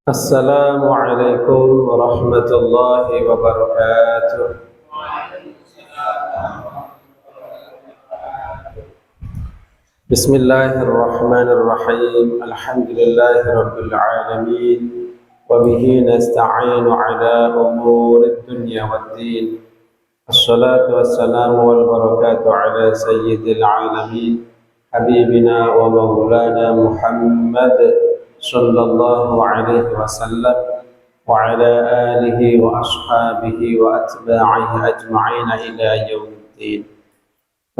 السلام عليكم ورحمة الله وبركاته. بسم الله الرحمن الرحيم. الحمد لله رب العالمين، وبه نستعين على أمور الدنيا والدين. الصلاة والسلام والبركات على سيد العالمين حبيبنا ومولانا محمد صلى الله عليه وسلم وعلى آله وأصحابه وأتباعه أجمعين إلى يوم الدين.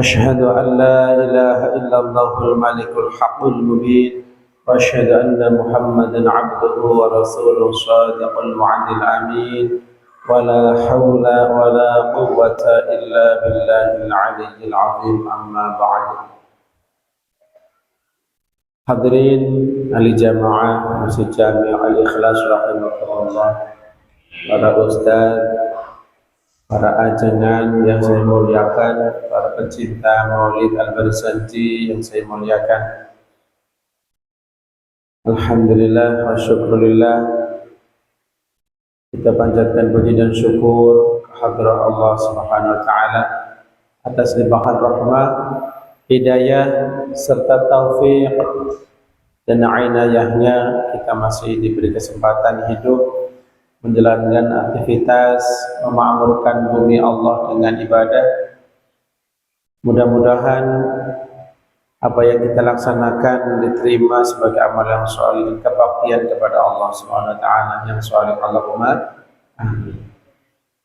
أشهد أن لا إله إلا الله الملك الحق المبين، وأشهد أن محمدا عبده ورسوله صادق الوعد الأمين، ولا حول ولا قوة إلا بالله العلي العظيم. أما بعد. Hadirin ahli jamaah Masjid Jami' Al-Ikhlas rahimahullah, para ustaz, para ajengan yang saya muliakan, para pecinta Maulid Al-Barsanji yang saya muliakan. Alhamdulillah wa syukurillah, kita panjatkan puji dan syukur kehadirat Allah Subhanahu wa taala atas limpahan rahmat, hidayah serta taufik dan inayahnya kita masih diberi kesempatan hidup menjalankan aktivitas memakmurkan bumi Allah dengan ibadah. Mudah-mudahan apa yang kita laksanakan diterima sebagai amal yang saleh dan kebaktian kepada Allah Subhanahu wa taala yang saleh. Allahumma amin.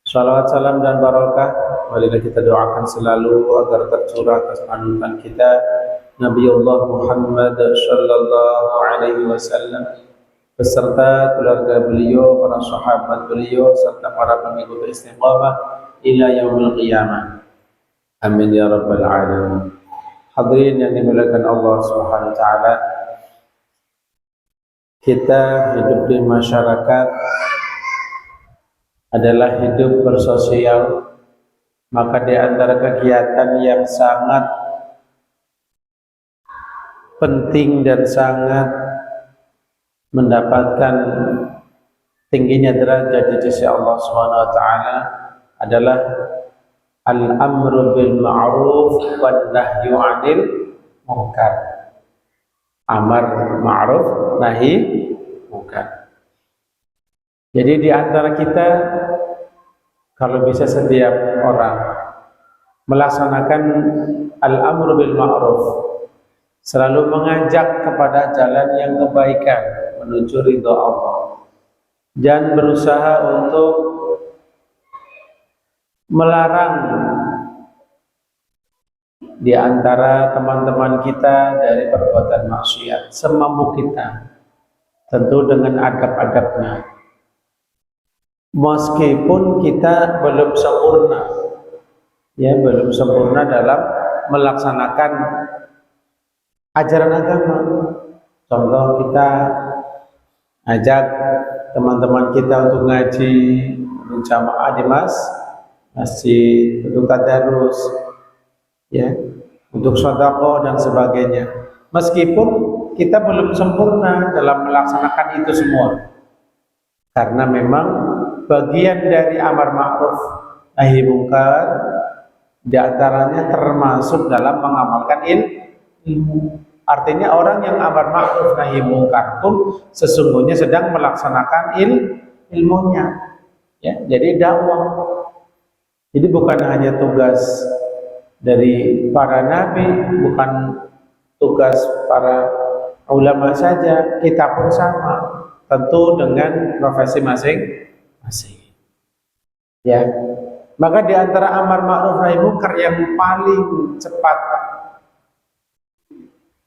Salawat, salam dan barakah marilah kita doakan selalu agar tercurah ke panutan kita Nabiullah Muhammad sallallahu alaihi wasallam beserta keluarga beliau, para sahabat beliau serta para pengikut istiqamah ila yaumil qiyamah. Amin ya rabbal alamin. Hadirin yang dimuliakan Allah Subhanahu wa taala, kita hidup di masyarakat adalah hidup bersosial, maka di antara kegiatan yang sangat penting dan sangat mendapatkan tingginya derajat di sisi Allah Subhanahu wa taala adalah al-amru bil ma'ruf wan nahyu 'anil munkar. Amar ma'ruf, nahi munkar. Jadi di antara kita, kalau bisa setiap orang melaksanakan al-amru bil ma'ruf, selalu mengajak kepada jalan yang kebaikan menuju ridha Allah, dan berusaha untuk melarang di antara teman-teman kita dari perbuatan maksiat semampu kita, tentu dengan adab-adabnya. Meskipun kita belum sempurna, belum sempurna dalam melaksanakan ajaran agama. Contoh, kita ajak teman-teman kita untuk ngaji, berjamaah di masjid, untuk tadarus, untuk sedekah dan sebagainya. Meskipun kita belum sempurna dalam melaksanakan itu semua, karena memang bagian dari amar ma'ruf nahi munkar di antaranya termasuk dalam mengamalkan ilmu. Artinya orang yang amar ma'ruf nahi munkar pun sesungguhnya sedang melaksanakan ilmunya. Jadi dakwah. Jadi bukan hanya tugas dari para nabi, bukan tugas para ulama saja, kita pun sama, tentu dengan profesi masing-masing. Maka di antara amar ma'ruf nahi munkar yang paling cepat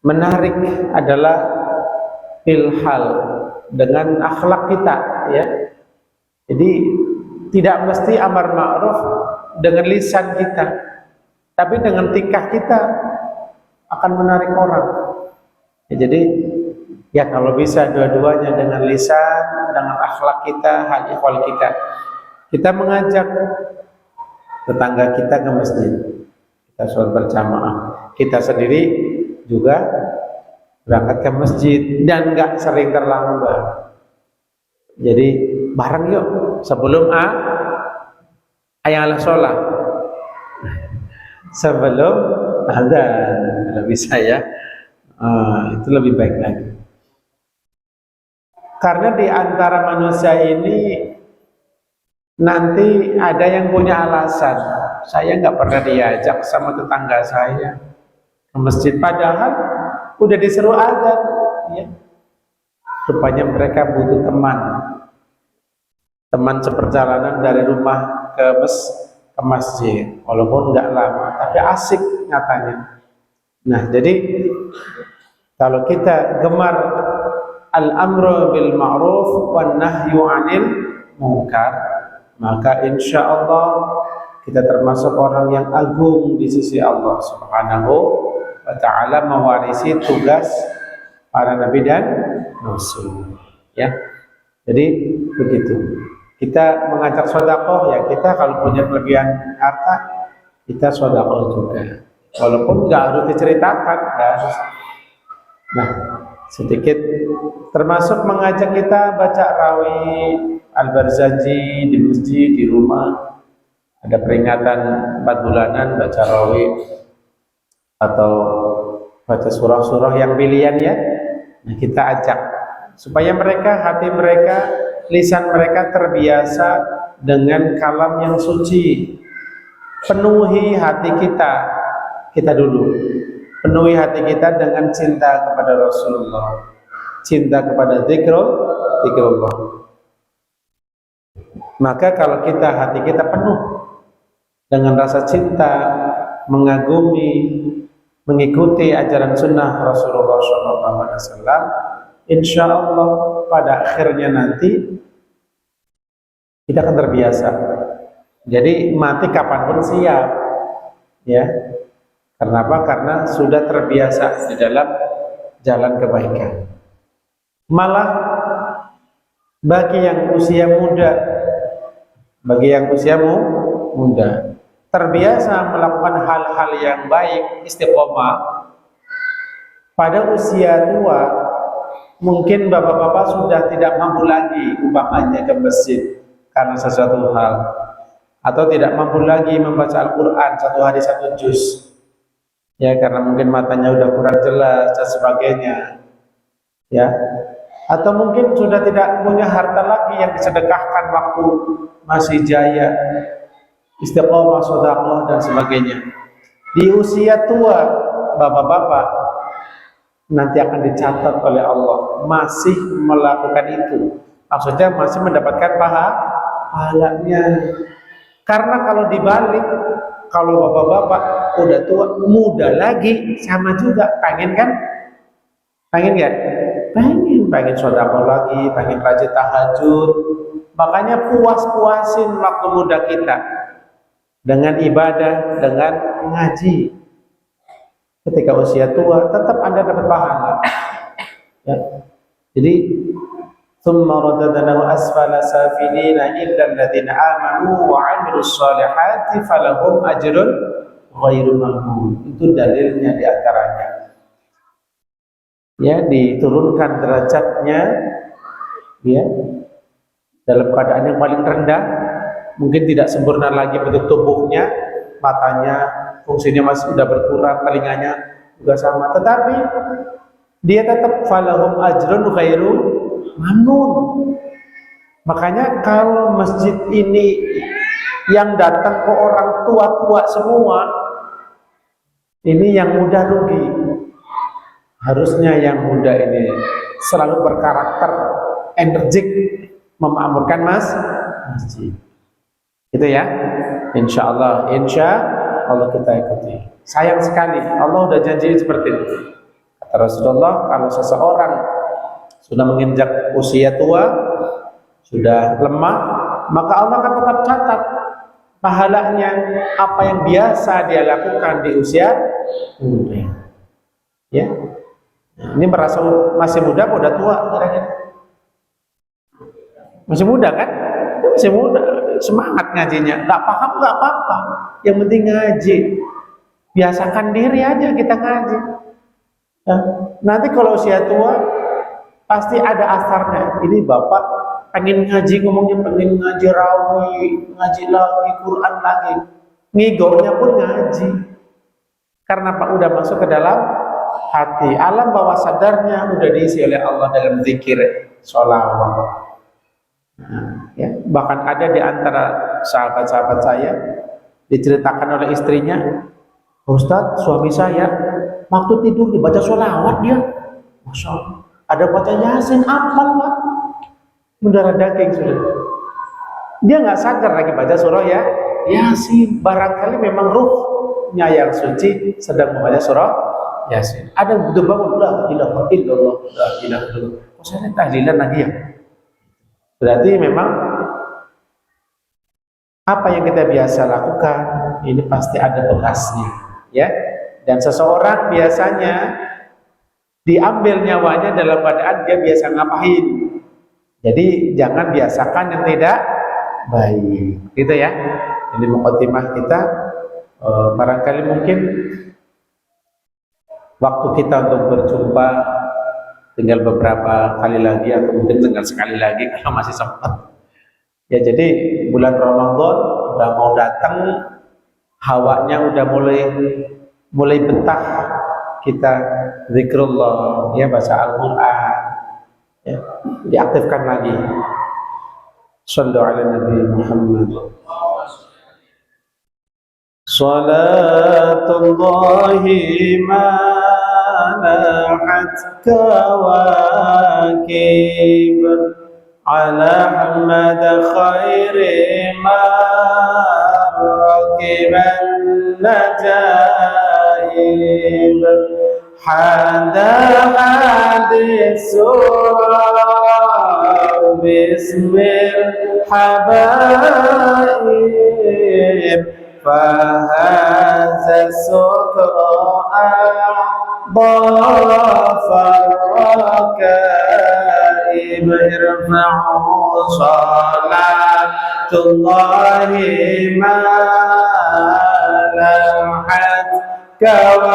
menarik adalah filhal, dengan akhlak kita, Jadi tidak mesti amar ma'ruf dengan lisan kita, tapi dengan tingkah kita akan menarik orang. Jadi kalau bisa dua-duanya, dengan lisan, dengan akhlak kita, hal ikhwal kita mengajak tetangga kita ke masjid, kita sholat berjamaah, kita sendiri juga berangkat ke masjid dan nggak sering terlambat. Jadi bareng yuk sebelum ayang sholat, sebelum azan, kalau bisa ya. Itu lebih baik lagi. Karena di antara manusia ini nanti ada yang punya alasan, saya nggak pernah diajak sama tetangga saya ke masjid, padahal udah disuruh azan, ya. Rupanya mereka butuh teman seperjalanan dari rumah ke masjid, walaupun nggak lama, tapi asik nyatanya. Nah, jadi kalau kita gemar al-amru bil ma'ruf wan nahyu 'anil munkar, maka insya Allah kita termasuk orang yang agung di sisi Allah Subhanahu wa ta'ala, mewarisi tugas para nabi dan rasul, ya. Jadi begitu. Kita mengajak sedekah, ya kita kalau punya kelebihan harta, kita sedekah juga. Walaupun nggak harus diceritakan, nggak harus. Nah, sedikit termasuk mengajak kita baca rawih al-Barzanji di masjid, di rumah. Ada peringatan 4 bulanan baca rawih atau baca surah-surah yang pilihan, ya. Nah, kita ajak supaya mereka, hati mereka, lisan mereka terbiasa dengan kalam yang suci. Penuhi hati kita dulu. Penuhi hati kita dengan cinta kepada Rasulullah, cinta kepada zikrullah. Maka kalau hati kita penuh dengan rasa cinta, mengagumi, mengikuti ajaran sunnah Rasulullah SAW, insya Allah pada akhirnya nanti kita akan terbiasa. Jadi mati kapanpun siap, ya. Kenapa? Karena sudah terbiasa di dalam jalan kebaikan. Malah bagi yang usia muda terbiasa melakukan hal-hal yang baik, istiqomah, pada usia tua mungkin bapak-bapak sudah tidak mampu lagi umpamanya ke masjid karena sesuatu hal, atau tidak mampu lagi membaca Al-Quran 1 hari 1 juz, ya, karena mungkin matanya udah kurang jelas dan sebagainya, ya. Atau mungkin sudah tidak punya harta lagi yang disedekahkan waktu masih jaya, istiqomah, sedekah dan sebagainya. Di usia tua bapak-bapak nanti akan dicatat oleh Allah masih melakukan itu. Maksudnya masih mendapatkan pahalanya. Karena kalau dibalik, kalau bapak-bapak udah tua, muda lagi, sama juga pengen kan? Pengen gak? Pengen sedekah lagi, pengen rajin tahajud. Makanya puas-puasin waktu muda kita dengan ibadah, dengan ngaji. Ketika usia tua, tetap Anda dapat pahala. Ya. Jadi, thumma radadnahu asfala safilina illa alladziina aamanu wa 'amilus shalihati falahum ajrun ghairu mamnun. Itu dalilnya di antaranya. Ya, diturunkan derajatnya, ya, dalam keadaan yang paling rendah, mungkin tidak sempurna lagi bentuk tubuhnya, matanya fungsinya masih sudah berkurang, telinganya juga sama, tetapi dia tetap falahum ajrun ghairu mamnun. Makanya kalau masjid ini yang datang ke orang tua-tua semua, ini yang muda rugi. Harusnya yang muda ini selalu berkarakter energik, memakmurkan masjid. Gitu ya. Insya Allah kita ikuti. Sayang sekali, Allah udah janji seperti itu. Kata Rasulullah, kalau seseorang sudah menginjak usia tua, sudah lemah, maka Allah akan tetap catat pahalanya apa yang biasa dia lakukan di usia muda. Ya. Ini merasa masih muda atau udah tua kira-kira? Masih muda kan? Masih muda, semangat ngajinya. Nggak paham nggak apa-apa, yang penting ngaji. Biasakan diri aja kita ngaji. Nanti kalau usia tua pasti ada asarnya. Ini bapak pengen ngaji, ngomongnya pengen ngaji rawi, ngaji lagi, Quran lagi, ngigaunya pun ngaji. Karena Pak udah masuk ke dalam hati, alam bawah sadarnya udah diisi oleh Allah dalam zikir, sholawat. Nah, ya. Bahkan ada di antara sahabat-sahabat saya diceritakan oleh istrinya, Ustadz, suami saya waktu tidur dibaca sholawat dia, Masya Allah. Ada baca Yasin, apal Pak, mendarah daging sudah. Dia nggak sadar lagi baca surah ya Yasin. Barangkali memang ruhnya yang suci sedang membaca surah Yasin. Ada butuh bangun, la ilaha illallah, la ilaha illallah. Kok saya tahlilan lagi ya? Berarti memang apa yang kita biasa lakukan ini pasti ada bekasnya, ya. Dan seseorang biasanya diambil nyawanya dalam keadaan dia biasa ngapain. Jadi jangan biasakan yang tidak baik, gitu ya. Ini mukadimah kita. Barangkali mungkin waktu kita untuk berjumpa tinggal beberapa kali lagi atau mungkin tinggal sekali lagi kalau masih sempat. Ya, jadi bulan Ramadan udah mau datang, hawanya udah mulai betah kita zikrullah, ya, baca Al-Qur'an, ya, diaktifkan lagi. Shallu ala Nabi Muhammad. Salatullahi ma lahat kawakib ala Ahmad khairi ma rakiban najaib hada hadis surah bismil habaib فهذا السكر ضاف الركائب ارفعوا صلاة الله ما لحت كواكب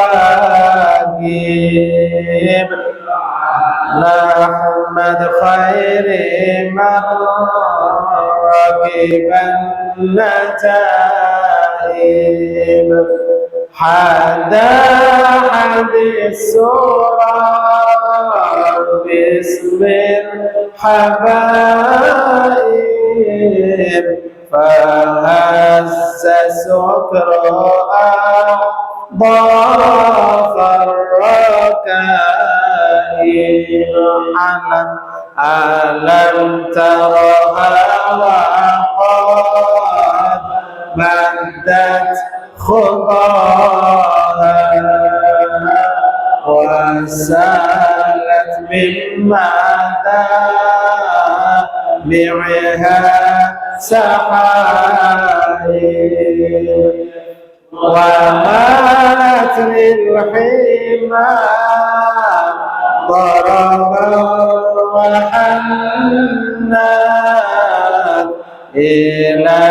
لأحمد خير من ركب النجائب حدا حديث سورة باسم الحبائب فهز سكر ضاف الركائب ألم ترها وقد مدت خطاها وسالت من مدامعها سحائب ومات للحمى ضربا وحنات إلى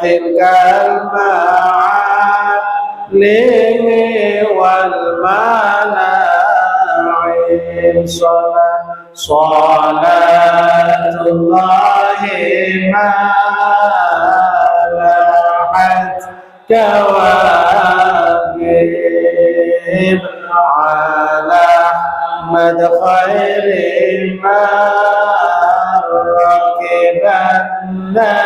تلك المعالم والمناعم صلاة الله ما لحت كواكب على أحمد خير ما ركب النجائب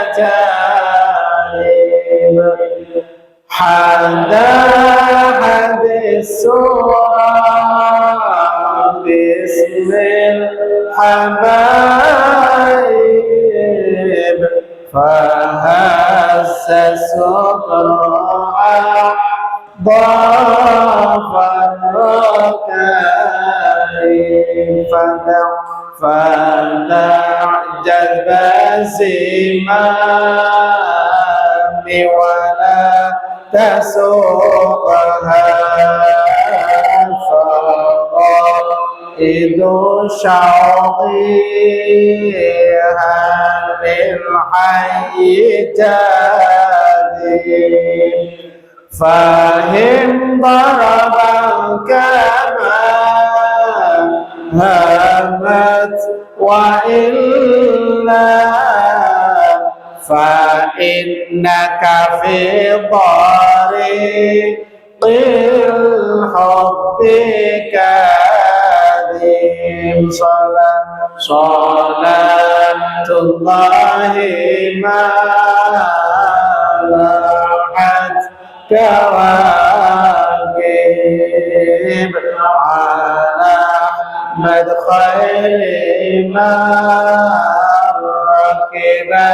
حدا حديث سورة باسم الحبائب فهز سكر ضاف الركائب فدع جذب الزمام ولا تسوقها فقائد شوقها للحي جاذب فهم ضربا كما هامت وإن الله فإنك في طريق الحب كاذب صلاة الله ما لاحت كواكب على مدخل ما ركبا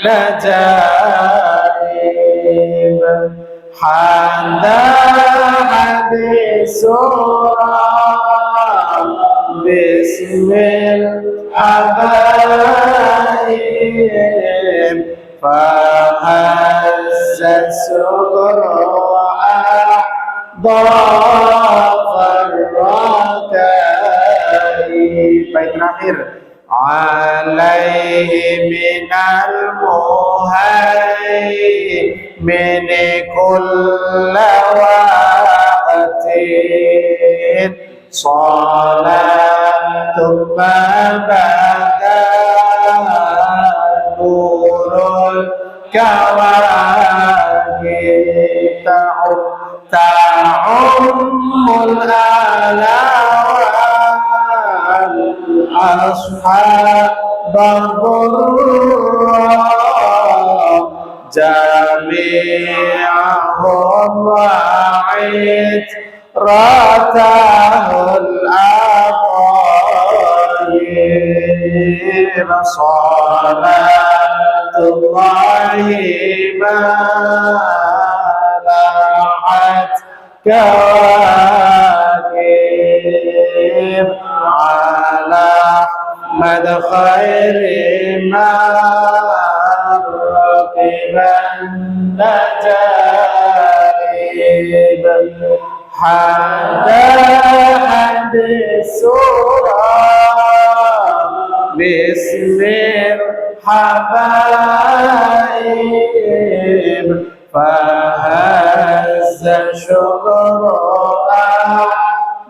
نجائب حتى حديث باسم الحبايب فهز السكر ضاف الركائب. Baik, terakhir عليه من المهيمن كل وقت صلاة ما بدا نور الكواكب تعم الآلا أصحاب الضراء جميعهم وعترته الأطايب صلاة الله ما لاحت كواكب على مدخل ما ركبا نجائب حتى حد السورة باسم الحبايب فهز شكر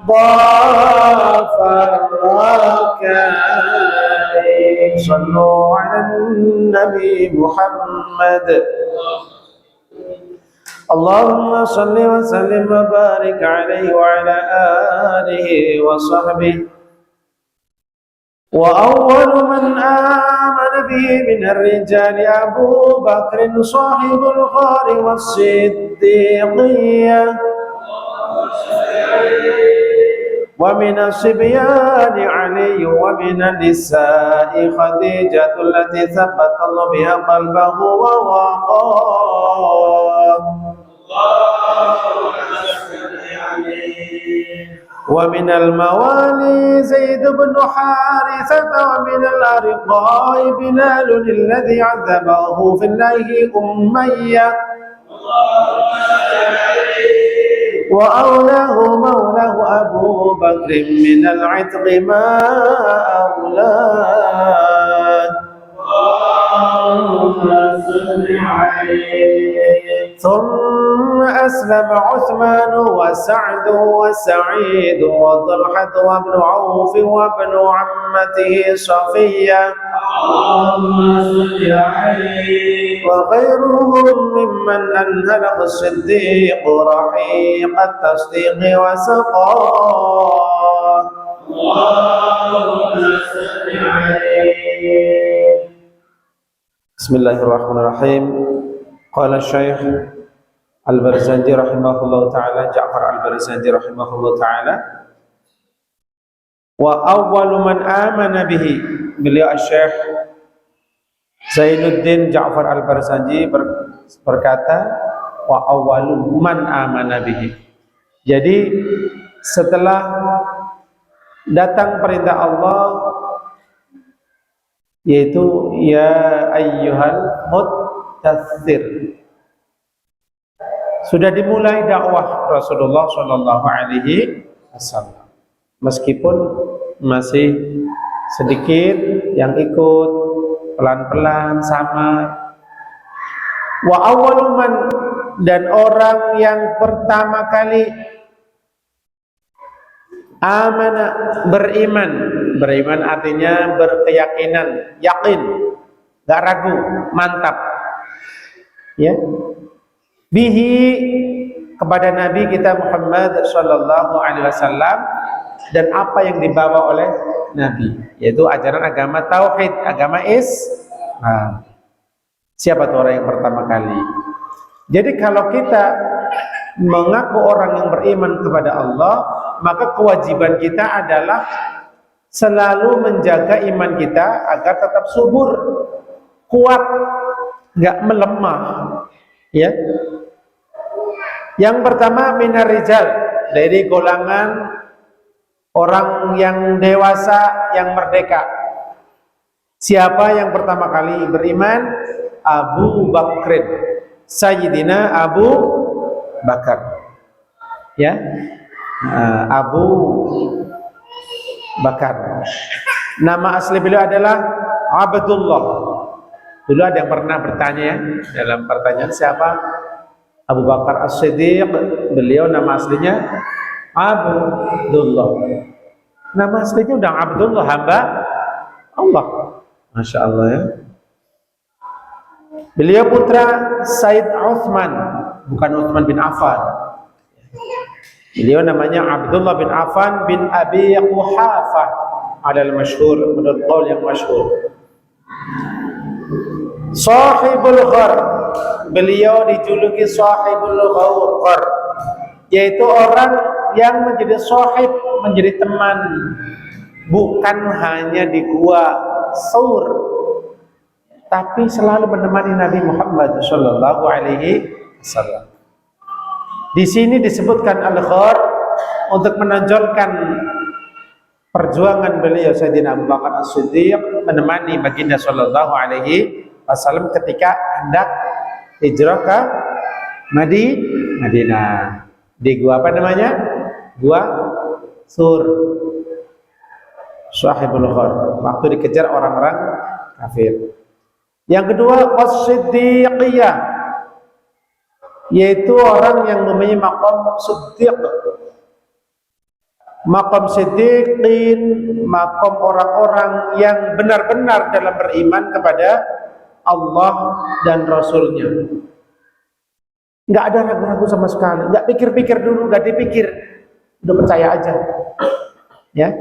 ضاف الركائب. صلوا على النبي محمد. اللهم صل وسلم وبارك عليه وعلى آله وصحبه. وأول من آمن به من الرجال أبو بكر صاحب الغار والصديقية، ومن الصبيان علي، ومن النساء خديجة التي ثبت الله بها قلبه ووقاه، ومن الموالي زيد بن حارثة، ومن الأرقاء بلال الذي عذبه في الله أمية، وأولاه مولاه أبو بكر من العتق ما أولاه. ثم أسلم عثمان وسعد وسعيد وطلحة وابن عوف وابن عمته صفية وغيرهم ممن أنهله الصديق رحيق التصديق وسقاه. بسم الله الرحمن الرحيم. قال الشيخ البرزنجي رحمه الله تعالى، جعفر البرزنجي رحمه الله تعالى، wa awwalu man amana bihi. Beliau Syekh Zainuddin Ja'far Al-Barzanji berkata, wa awwalu man amana bihi. Jadi setelah datang perintah Allah, yaitu ya ayyuhal muttatsir, sudah dimulai dakwah Rasulullah Shallallahu Alaihi Wasallam. Meskipun masih sedikit yang ikut, pelan-pelan sama. Wa awwaluman, dan orang yang pertama kali Amana, beriman. Beriman artinya berkeyakinan, yakin, gak ragu, mantap. Ya. Bihi, kepada Nabi kita Muhammad sallallahu alaihi wasallam, dan apa yang dibawa oleh Nabi, yaitu ajaran agama tauhid, agama Islam. Siapa tuh orang yang pertama kali? Jadi kalau kita mengaku orang yang beriman kepada Allah, maka kewajiban kita adalah selalu menjaga iman kita agar tetap subur, kuat, nggak melemah. Ya. Yang pertama minar rijal, dari golongan orang yang dewasa, yang merdeka. Siapa yang pertama kali beriman? Abu Bakr, Sayyidina Abu Bakar. Ya, Abu Bakar. Nama asli beliau adalah Abdullah. Dulu ada yang pernah bertanya ya, dalam pertanyaan siapa Abu Bakar As-Siddiq, beliau nama aslinya Abdullah. Nama aslinya udah Abdullah, hamba Allah. Masya Allah ya. Beliau putra Said Uthman, bukan Uthman bin Affan. Beliau namanya Abdullah bin Affan bin Abi Quhafah, adalah masyhur, menurut qaul yang masyhur. Sahibul Ghar, beliau dijuluki Sahibul Ghar, yaitu orang yang menjadi sahib, menjadi teman, bukan hanya di gua Saur, tapi selalu menemani Nabi Muhammad sallallahu alaihi wasallam. Di sini disebutkan Al-Ghar untuk menonjolkan perjuangan beliau Sayyidina Abu Bakar As-Siddiq menemani baginda sallallahu alaihi wasallam ketika hendak hijrah ke Madinah. Di gua apa namanya? Gua Sur. Sahibul Ghar, waktu dikejar orang-orang kafir. Yang kedua, As-Siddiqiyah, yaitu orang yang mempunyai maqam siddiq. Maqam siddiqin, maqam orang-orang yang benar-benar dalam beriman kepada Allah dan Rasulnya. Nggak ada ragu-ragu sama sekali, nggak pikir-pikir dulu, nggak dipikir, udah percaya aja. Ya,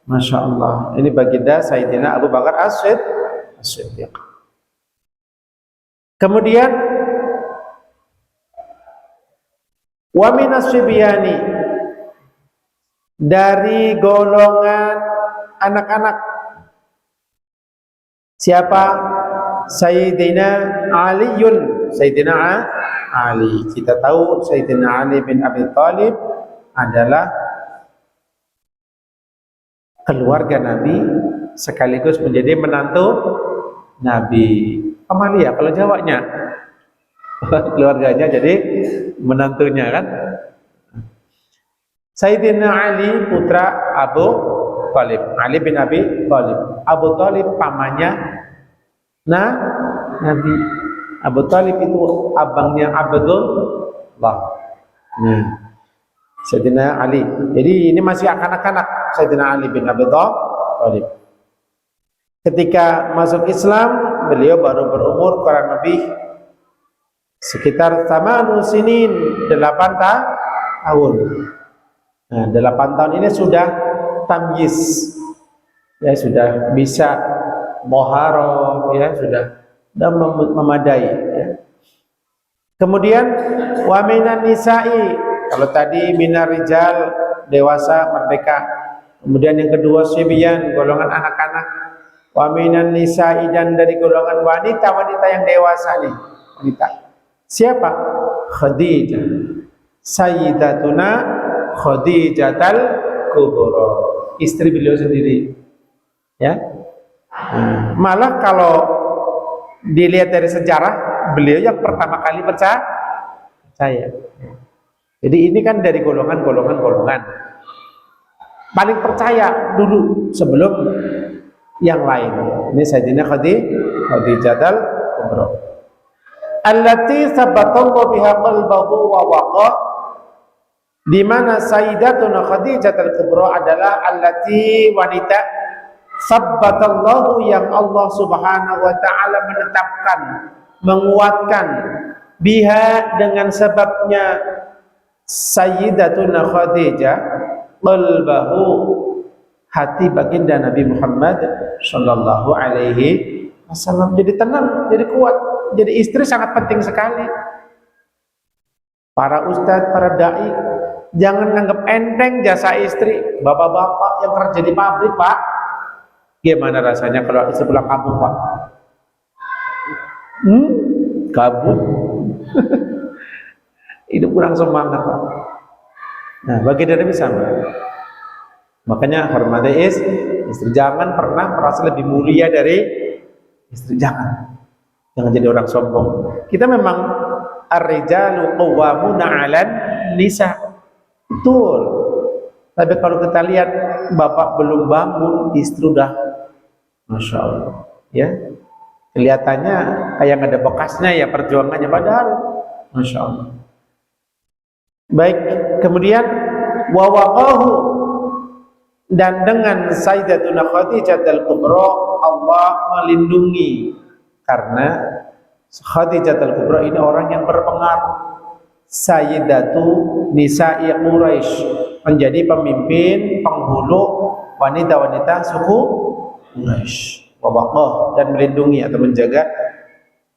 Masya Allah. Ini baginda Sayyidina Abu Bakar As-Siddiq. Kemudian wa minas sibyani, dari golongan anak-anak. Siapa? Sayyidina Aliun, Sayyidina Ali. Kita tahu Sayyidina Ali bin Abi Thalib adalah keluarga Nabi sekaligus menjadi menantu Nabi. Amalia kalau Jawanya, keluarganya jadi menantunya kan. Sayyidina Ali putra Abu Thalib, Ali bin Abi Thalib. Abu Thalib pamannya Nabi. Abu Thalib itu abangnya Abdullah. Sayyidina Ali. Jadi ini masih kanak-kanak Sayyidina Ali bin Abi Thalib. Ketika masuk Islam, beliau baru berumur kurang lebih sekitar 8 sinin, 8 tahun. Nah, 8 tahun ini sudah tamyiz, ya, sudah bisa muharram, ya, sudah memadai, ya. Kemudian wa minan nisa'i, kalau tadi minar rijal, dewasa, merdeka. Kemudian yang kedua sibyan, golongan anak-anak. Wa minan nisa'i, dan dari golongan wanita-wanita yang dewasa nih, wanita. Siapa? Khadijah, Sayyidatuna Khadijatul Kubra, istri beliau sendiri. Ya. Malah kalau dilihat dari sejarah, beliau yang pertama kali percaya. Jadi ini kan dari golongan paling percaya dulu sebelum yang lain. Ini Sayyidina Khadijatul Kubra, allati sabatallahu biha qalbahu wa waqa, di mana Sayyidatuna Khadijah al-Kubra adalah allati wanita sabbatallahu yang Allah Subhanahu wa taala menetapkan, menguatkan biha dengan sebabnya Sayyidatuna Khadijah qalbahu hati baginda Nabi Muhammad sallallahu alaihi wasallam jadi tenang, jadi kuat. Jadi istri sangat penting sekali. Para ustadz, para dai jangan nganggap enteng jasa istri. Bapak-bapak yang kerja di pabrik, Pak, gimana rasanya kalau istri pulang kampung, Pak? Kabut. Hidup kurang semangat, Pak. Nah, bagi Nabi sama. Makanya hormati istri. Jangan pernah merasa lebih mulia dari istri. Jangan jadi orang sombong. Kita memang ar-rijalu qawwamuna 'alan nisa. Betul. Tapi kalau kita lihat bapak belum bangun, istri udah Masya Allah, ya kelihatannya kayak nggak ada bekasnya ya perjuangannya, padahal Masya Allah. Baik, kemudian wawaqahu, dan dengan Sayyidatuna Khadijah al-Kubra Allah melindungi, karena Khadijah al-Kubra ini orang yang berpengaruh. Sayyidatu Nisa'i Quraisy, menjadi pemimpin penghulu wanita-wanita suku Quraisy. Wawaqah, dan melindungi atau menjaga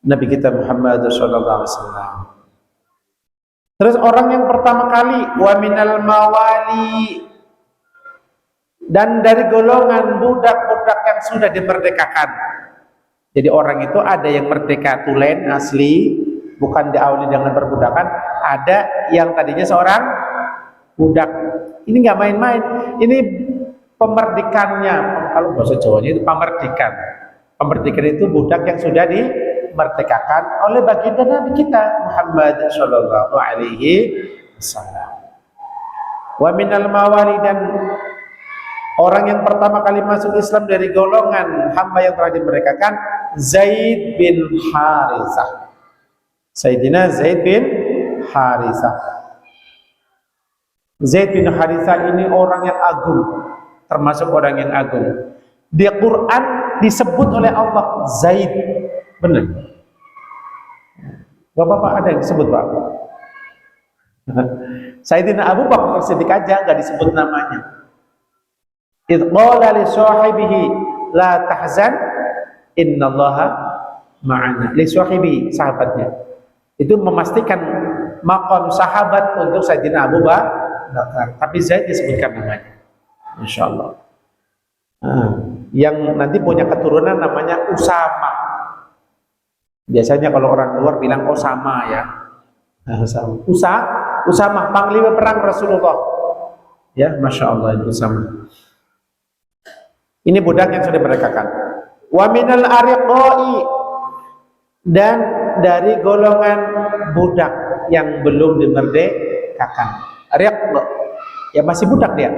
Nabi kita Muhammad sallallahu alaihi wasallam. Terus orang yang pertama kali wa minal mawali, dan dari golongan budak-budak yang sudah dimerdekakan. Jadi orang itu ada yang merdeka tulen asli, bukan diawali dengan perbudakan. Ada yang tadinya seorang budak. Ini nggak main-main. Ini pemerdikannya. Kalau bahasa Jawanya itu pemerdikan. Pemerdikan itu budak yang sudah dimerdekakan oleh baginda Nabi kita Muhammad Shallallahu Alaihi Wasallam. Wa minal mawali, dan orang yang pertama kali masuk Islam dari golongan hamba yang telah dimerdekakan, Zaid bin Harithah. Sayyidina Zaid bin Harithah. Zaid bin Harithah ini orang yang agung, termasuk orang yang agung. Di Quran disebut oleh Allah Zaid, benar? Bapak-bapak ada yang disebut, Pak? Sayyidina Abu Bakar Siddiq aja nggak disebut namanya. Idh qala li sahibihi la tahzan innallaha ma'ana. Li sahibi, sahabatnya. Itu memastikan maqam sahabat untuk Sayyidina Abu Bakar. Tapi Zaid disebutkan namanya. Masya Allah. Yang nanti punya keturunan namanya Usama. Biasanya kalau orang luar bilang Osama ya. Usama, panglima perang Rasulullah. Ya, Masya Allah, itu Usama. Ini budak yang sudah dimerdekakan. Wa minal ariqai, dan dari golongan budak yang belum dimerdekakan. Ariq, ya masih budak dia.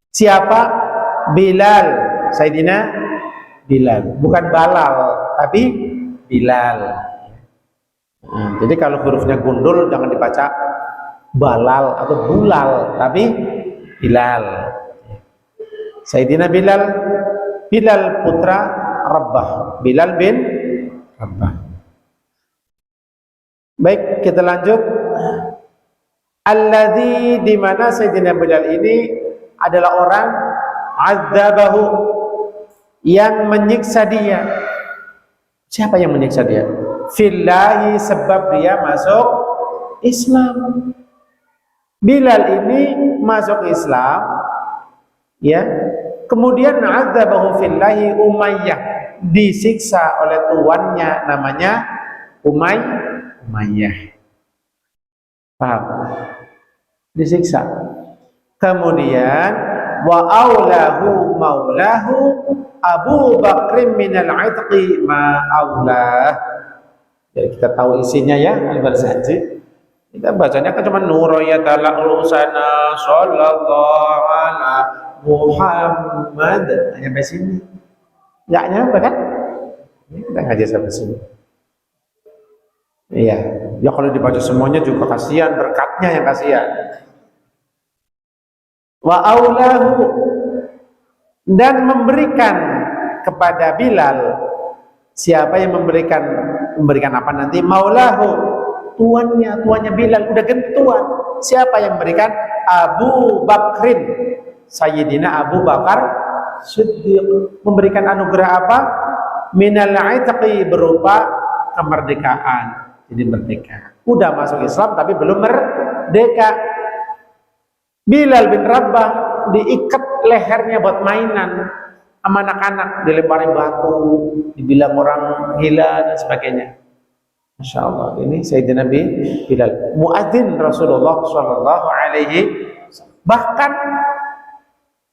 Siapa? Bilal, Sayyidina Bilal, bukan Balal, tapi Bilal. Jadi kalau hurufnya gundul jangan dibaca Balal atau Bulal, tapi Bilal. Sayyidina Bilal, Bilal putra Rabbah, Bilal bin Rabbah. Baik, kita lanjut. Alladzi, di mana Sayyidina Bilal ini adalah orang azzabahu, yang menyiksa dia. Siapa yang menyiksa dia? Fillahi, sebab dia masuk Islam. Bilal ini masuk Islam, ya. Kemudian azzabahu fillahi Umayyah, disiksa oleh tuannya namanya Umayyah. Paham? Disiksa. Kemudian wa aulahu maulahu Abu Bakr minal itqi ma aulah. Jadi kita tahu isinya ya, Al-Barzanji. Kita bacanya kan cuma Nurayatala Usana sallallahu ala Muhammad, hanya sampai sini. Enggak nyampe kan? Ini kita ngaji sampai sini. Iya, ya kalau dibaca semuanya juga kasihan, berkatnya yang kasihan. Wa aulahu, dan memberikan kepada Bilal, siapa yang memberikan apa nanti? Maulahu, tuannya Bilal, udah gentuan. Siapa yang memberikan? Abu Bakrin, Sayyidina Abu Bakar Siddiq. Memberikan anugerah apa? Minal aitaqi, berupa kemerdekaan. Jadi merdeka. Udah masuk Islam tapi belum merdeka. Bilal bin Rabah diikat lehernya buat mainan sama anak-anak, dilemparin batu, dibilang orang gila dan sebagainya. Masya Allah, ini Sayyidina Bilal, muadzin Rasulullah Shallallahu Alaihi Wasallam. Bahkan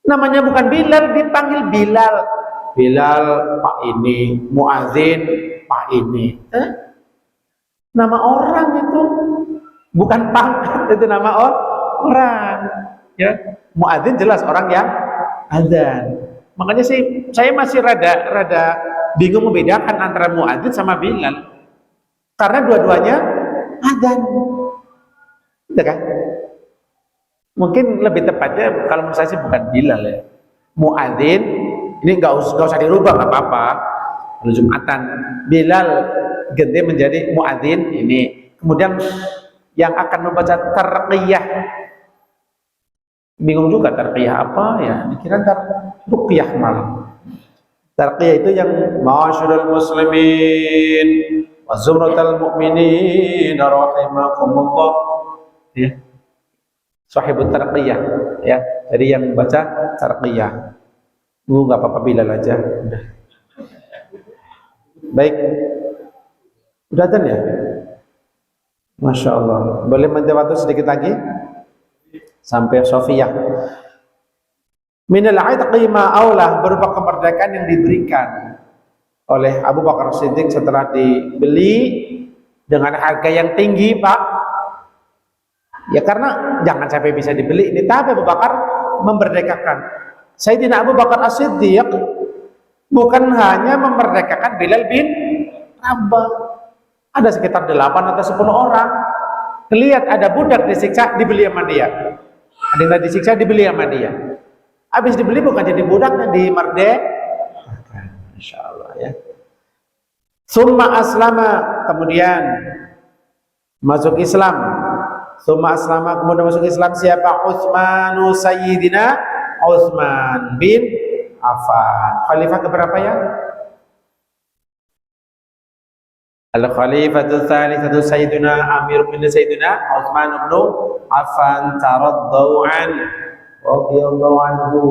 namanya bukan Bilal, dipanggil Bilal. Bilal Pak ini, muadzin Pak ini. Nama orang itu, bukan pangkat, itu nama orang. Ya, muadzin jelas orang yang azan. Makanya sih saya masih rada bingung membedakan antara muadzin sama Bilal. Karena dua-duanya azan. Gitu kan? Mungkin lebih tepatnya kalau menurut saya sih bukan Bilal ya. Muadzin ini nggak usah dirubah, nggak apa-apa. Kalau Jumatan Bilal ganti menjadi muadzin ini. Kemudian yang akan membaca tarqiyah, bingung juga tarqiyah apa ya, dikira ruqyah malah. Tarqiyah itu yang ma'asyiral muslimin wa zumratal mu'minin rahimakumullah, ya. Sahibut tarqiyah, ya. Jadi yang baca tarqiyah. Enggak apa-apa, Bilal aja. Udah. Baik. Udah dan ya? Masya Allah. Boleh menjawab waktu sedikit lagi? Sampai Sofiyah. Minal aitqi ma aulah, berupa kemerdekaan yang diberikan oleh Abu Bakar Siddiq setelah dibeli dengan harga yang tinggi, Pak. Ya karena jangan sampai bisa dibeli ini, tapi Abu Bakar memerdekakan. Sayyidina Abu Bakar As-Siddiq bukan hanya memerdekakan Bilal bin Rabah. Ada sekitar 8 atau 10 orang. Lihat ada budak disiksa, dibeli sama dia. Ada yang disiksa, dibeli sama dia. Habis dibeli bukan jadi budaknya, dimerdekakan. Masya Allah ya. Summa aslama, kemudian masuk Islam. Summa aslama, kemudian masuk Islam siapa? Utsmanu, Sayyidina Utsman bin Affan. Khalifah keberapa ya? Al-Khalifatul Tsalitsatu Sayyidina Amir bin Sayyidina Utsman bin Affan taraddu an radhiyallahu anhu.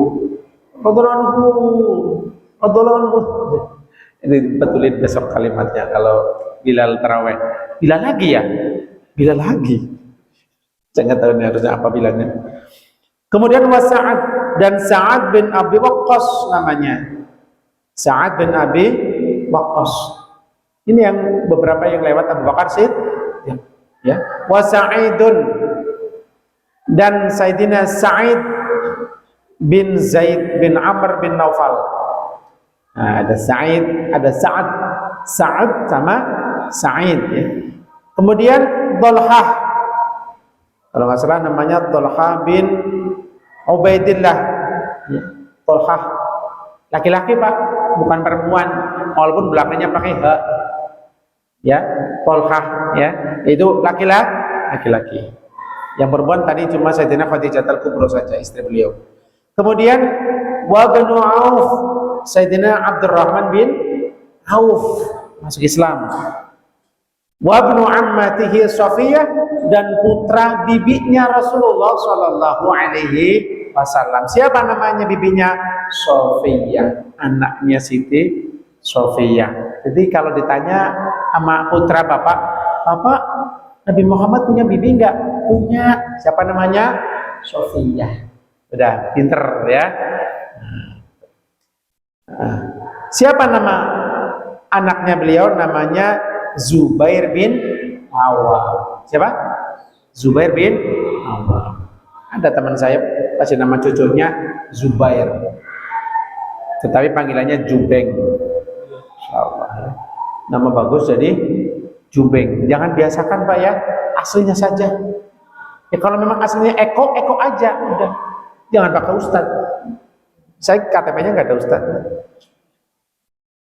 Ini betulin besok kalimatnya kalau Bilal tarawih. Bilal lagi ya? Bilal lagi. Saya nggak tahu ini harusnya apa bilangnya. Kemudian Sa'ad, dan Sa'ad bin Abi Waqqas namanya. Sa'ad bin Abi Waqqas. Ini yang beberapa yang lewat Abu Bakar Siddiq. Ya. Wa Sa'idun, dan Sayyidina Sa'id bin Zaid bin Amr bin Naufal. Nah, ada Sa'id, ada Sa'ad. Sa'ad sama Sa'id ya. Kemudian Thalhah, kalau nggak salah namanya Thalhah bin Ubaidillah ya. Thalhah laki-laki Pak, bukan perempuan, walaupun belakangnya pakai H ya. Thalhah ya, itu laki-laki. Yang perempuan tadi cuma Sayyidina Khadijah al-Kubra saja, istri beliau. Kemudian wa banu Auf, Sayyidina Abdurrahman bin Auf masuk Islam. Wa bnu ammatihi Safiyah, dan putra bibinya Rasulullah sallallahu alaihi wasallam. Siapa namanya bibinya? Safiyah, anaknya Siti Safiyah. Jadi kalau ditanya sama putra bapak, Nabi Muhammad punya bibi enggak? Punya. Siapa namanya? Safiyah. Udah pinter ya. Siapa nama anaknya beliau? Namanya Zubair bin Awam. Siapa? Zubair bin Awam. Ada teman saya kasih nama cucunya Zubair, tetapi panggilannya Jubeng. Insyaallah. Nama bagus, jadi Jubeng. Jangan biasakan Pak ya, aslinya saja. Ya kalau memang aslinya Eko, Eko aja, udah. Jangan pakai Ustad. Saya KTP-nya nggak ada Ustad.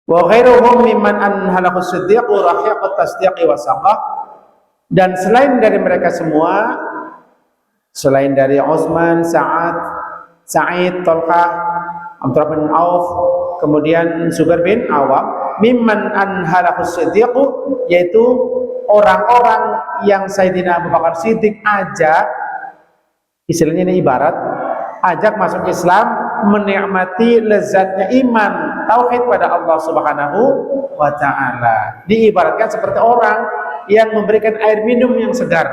Wa ghairuhum mimman anhalahu siddiq rahiq at-tasdiq wa saqah. Dan selain dari mereka semua, selain dari Utsman, Sa'id, Talhah, Abdurrahman bin Auf, kemudian Zubair bin Awam, mimman anhalahu siddiq, yaitu orang-orang yang Sayyidina Abu Bakar Siddiq ajak, istilahnya ini ibarat, ajak masuk Islam, menikmati lezatnya iman, tauhid pada Allah Subhanahu wa Ta'ala. Diibaratkan seperti orang yang memberikan air minum yang segar,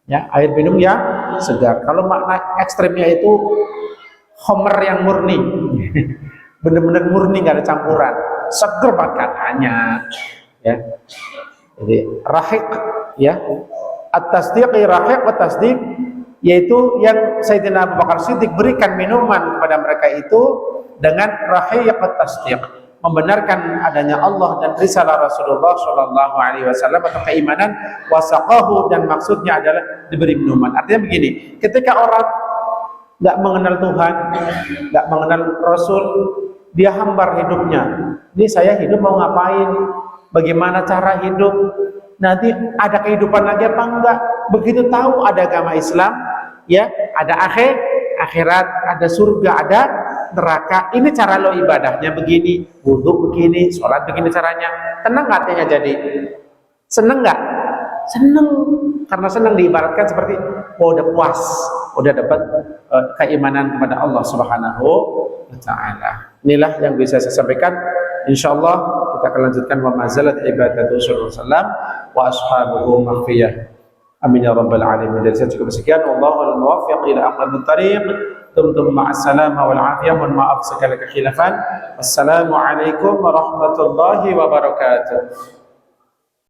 ya, air minum yang segar. Kalau makna ekstrimnya itu homer yang murni, benar-benar murni, nggak ada campuran, seger banget katanya, ya. Jadi rahiq, ya, at-tasdiq, rahiq at-tasdiq, yaitu yang Sayyidina Abu Bakar Siddiq berikan minuman kepada mereka itu dengan rahiq at-tasdiq, membenarkan adanya Allah dan risalah Rasulullah Shallallahu Alaihi Wasallam atau keimanan, wasaqahu, dan maksudnya adalah diberi minuman. Artinya begini, ketika orang nggak mengenal Tuhan, nggak mengenal Rasul, dia hambar hidupnya. Ini saya hidup mau ngapain? Bagaimana cara hidup? Nanti ada kehidupan lagi apa enggak? Begitu tahu ada agama Islam, ya, ada akhirat, ada surga, ada neraka. Ini cara lo ibadahnya begini, wudhu begini, sholat begini caranya. Tenang nggak hatinya jadi? Seneng nggak? Seneng, karena seneng diibaratkan seperti udah puas, udah dapat keimanan kepada Allah Subhanahu wa Ta'ala. Inilah yang bisa saya sampaikan. Insyaallah kita akan lanjutkan wa mazalat ibadatu Rasulullah wa ashabuhu maghfiyah. Amin ya rabbal alamin. Dari saya cukup sekian. Wallahul muwaffiq ila aqwamit thariq. Tumtum ma'as salamah wal afiyah. Mohon maaf segala kekhilafan. Wassalamu alaikum warahmatullahi wabarakatuh.